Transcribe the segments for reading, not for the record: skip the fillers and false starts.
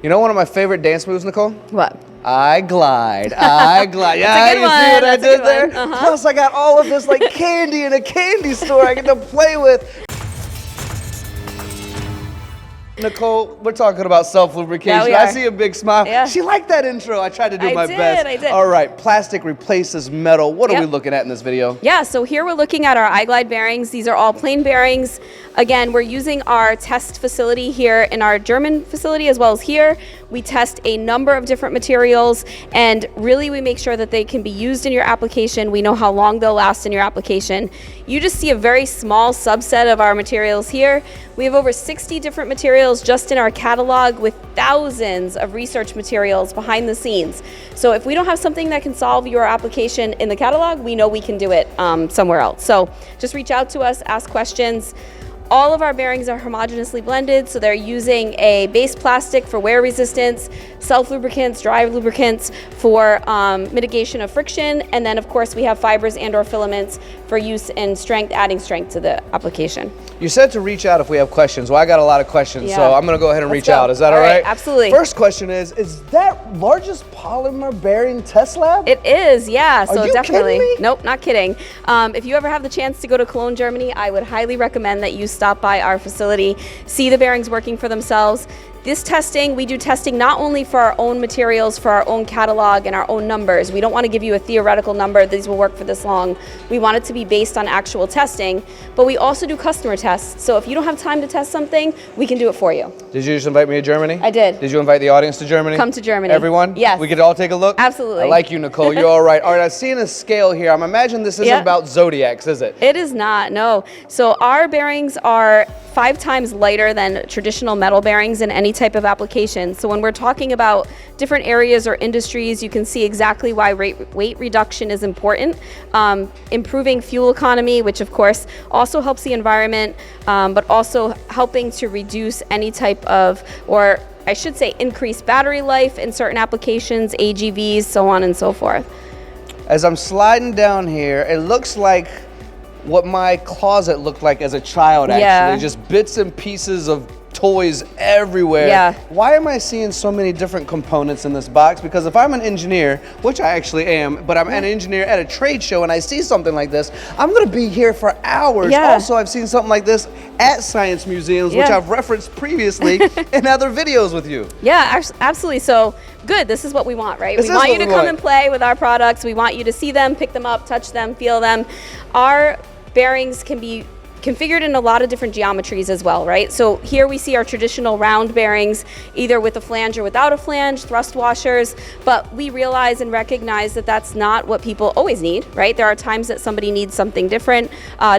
You know one of my favorite dance moves, Nicole? What? I glide. I glide. That's a good you see one. what That's I a did good there? one. Plus, I got all of this like candy in a candy store I get to play with. Nicole, we're talking about self-lubrication. Yeah, we I are. see a big smile. Yeah. She liked that intro. I tried to do my best. I did. All right, plastic replaces metal. What are Yep. we looking at in this video? Yeah, so here we're looking at our iglide bearings. These are all plain bearings. Again, we're using our test facility here in our German facility as well as here. We test a number of different materials, and really we make sure that they can be used in your application. We know how long they'll last in your application. You just see a very small subset of our materials here. We have over 60 different materials just in our catalog with thousands of research materials behind the scenes. So if we don't have something that can solve your application in the catalog, we know we can do it somewhere else. So just reach out to us, ask questions. All of our bearings are homogeneously blended, so they're using a base plastic for wear resistance, self-lubricants, dry lubricants for mitigation of friction, and then of course we have fibers and or filaments for use in strength, adding strength to the application. You said to reach out if we have questions. Well, I got a lot of questions, so I'm gonna go ahead and Let's reach go. out. Is that All all right? Absolutely. First question is that largest polymer bearing test lab? It is, yeah, so you definitely. kidding me? Nope, not kidding. If you ever have the chance to go to Cologne, Germany, I would highly recommend that you stop by our facility, see the bearings working for themselves. This testing, we do testing not only for our own materials, for our own catalog and our own numbers. We don't want to give you a theoretical number, these will work for this long. We want it to be based on actual testing, but we also do customer tests. So if you don't have time to test something, we can do it for you. Did you just invite me to Germany? I did. Did you invite the audience to Germany? Come to Germany. Everyone? Yes. We could all take a look? Absolutely. I like you, Nicole. You're all right. All right, I've seen a scale here. I'm imagining this isn't about zodiacs, is it? It is not, no. So our bearings are 5 times lighter than traditional metal bearings in any type of application. So when we're talking about different areas or industries, you can see exactly why weight reduction is important. Improving fuel economy, which of course also helps the environment, but also helping to reduce any type of, or I should say increase battery life in certain applications, AGVs, so on and so forth. As I'm sliding down here, it looks like what my closet looked like as a child, actually. Yeah. Just bits and pieces of toys everywhere. Yeah. Why am I seeing so many different components in this box? Because if I'm an engineer, which I actually am, but I'm an engineer at a trade show and I see something like this, I'm gonna be here for hours. Yeah. Also, I've seen something like this at science museums, which Yeah. I've referenced previously in other videos with you. Yeah, absolutely. So good. This is what we want, right? This We is want what you to we come want. and play with our products. We want you to see them, pick them up, touch them, feel them. Our bearings can be configured in a lot of different geometries as well, right? So here we see our traditional round bearings, either with a flange or without a flange, thrust washers, but we realize and recognize that that's not what people always need, right? There are times that somebody needs something different,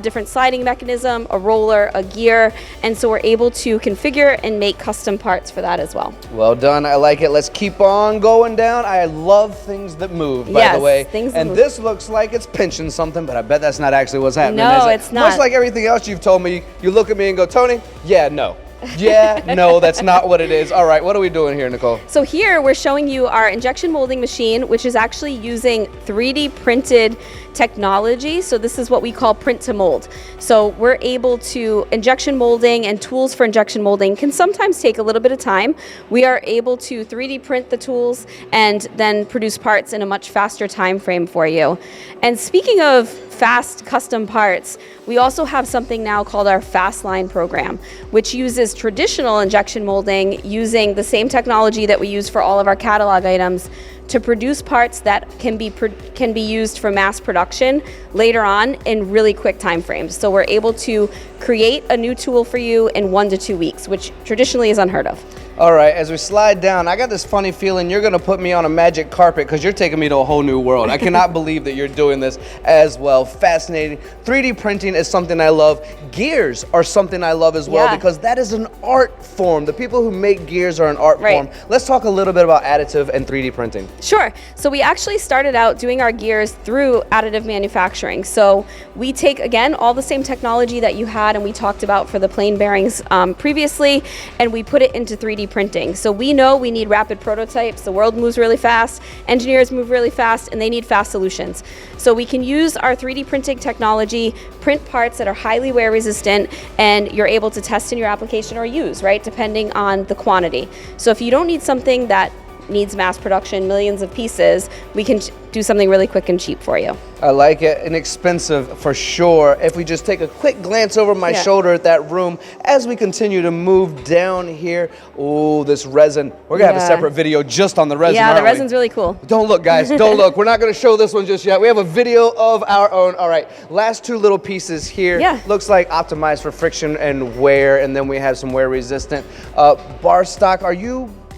different sliding mechanism, a roller, a gear, and so we're able to configure and make custom parts for that as well. Well done, I like it. Let's keep on going down. I love things that move, by the way. Things that and move. This looks like it's pinching something, but I bet that's not actually what's happening, No, is it? it's not. Much like everything else you've told me, you look at me and go, Tony, yeah, no. Yeah, no, that's not what it is. All right, what are we doing here, Nicole? So here we're showing you our injection molding machine, which is actually using 3D printed technology. So this is what we call print to mold. So we're able to, injection molding and tools for injection molding can sometimes take a little bit of time. We are able to 3D print the tools and then produce parts in a much faster time frame for you. And speaking of fast custom parts, we also have something now called our Fast Line program, which uses traditional injection molding using the same technology that we use for all of our catalog items to produce parts that can be used for mass production later on in really quick time frames. So we're able to create a new tool for you in 1 to 2 weeks, which traditionally is unheard of. All right, as we slide down, I got this funny feeling you're gonna put me on a magic carpet because you're taking me to a whole new world. I cannot believe that you're doing this as well. Fascinating. 3D printing is something I love. Gears are something I love as well because that is an art form. The people who make gears are an art form. Let's talk a little bit about additive and 3D printing. Sure. So we actually started out doing our gears through additive manufacturing. So we take, again, all the same technology that you had and we talked about for the plain bearings previously, and we put it into 3D 3D printing. So we know we need rapid prototypes. The world moves really fast, engineers move really fast, and they need fast solutions. So we can use our 3D printing technology, print parts that are highly wear resistant, and you're able to test in your application or use, right, depending on the quantity. So if you don't need something that needs mass production, millions of pieces, we can do something really quick and cheap for you. I like it. Inexpensive for sure. If we just take a quick glance over my shoulder at that room as we continue to move down here. Oh, this resin. We're going to have a separate video just on the resin, Yeah, aren't the resin's really cool. Don't look, guys. Don't look. We're not going to show this one just yet. We have a video of our own. All right. Last two little pieces here. Yeah. Looks like optimized for friction and wear, and then we have some wear resistant. Bar stock,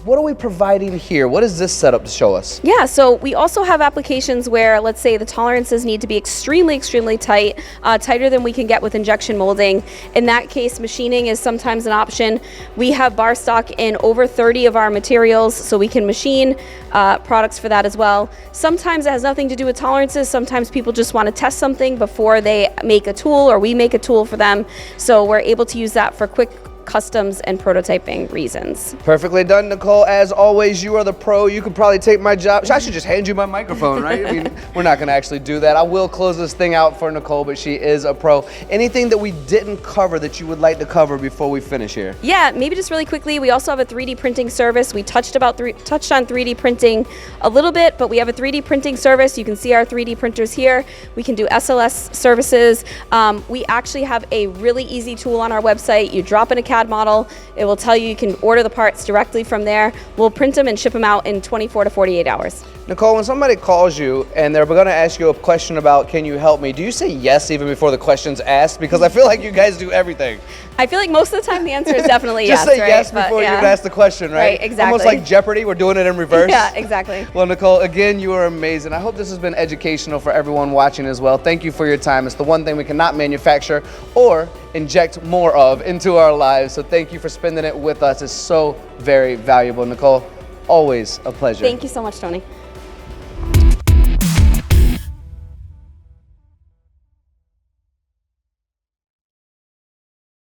what are we providing here? What is this setup to show us? Yeah, so we also have applications where, let's say, the tolerances need to be extremely, extremely tight, tighter than we can get with injection molding. In that case, machining is sometimes an option. We have bar stock in over 30 of our materials, so we can machine products for that as well. Sometimes it has nothing to do with tolerances. Sometimes people just want to test something before they make a tool, or we make a tool for them. So we're able to use that for quick customs and prototyping reasons. Perfectly done, Nicole. As always, you are the pro. You could probably take my job. I should just hand you my microphone, right? I mean, we're not going to actually do that. I will close this thing out for Nicole, but she is a pro. Anything that we didn't cover that you would like to cover before we finish here? Yeah, maybe just really quickly, we also have a 3D printing service. We touched on 3D printing a little bit, but we have a 3D printing service. You can see our 3D printers here. We can do SLS services. We actually have a really easy tool on our website. You drop in a CAD model, it will tell you can order the parts directly from there. We'll print them and ship them out in 24 to 48 hours. Nicole, when somebody calls you and they're going to ask you a question about can you help me, do you say yes even before the question's asked? Because I feel like you guys do everything. I feel like most of the time the answer is definitely Just yes. say yes before you even ask the question, right? Right, exactly. Almost like Jeopardy, we're doing it in reverse. Yeah, exactly. Well, Nicole, again, you are amazing. I hope this has been educational for everyone watching as well. Thank you for your time. It's the one thing we cannot manufacture or inject more of into our lives. So thank you for spending it with us. It's so very valuable. Nicole, always a pleasure. Thank you so much, Tony.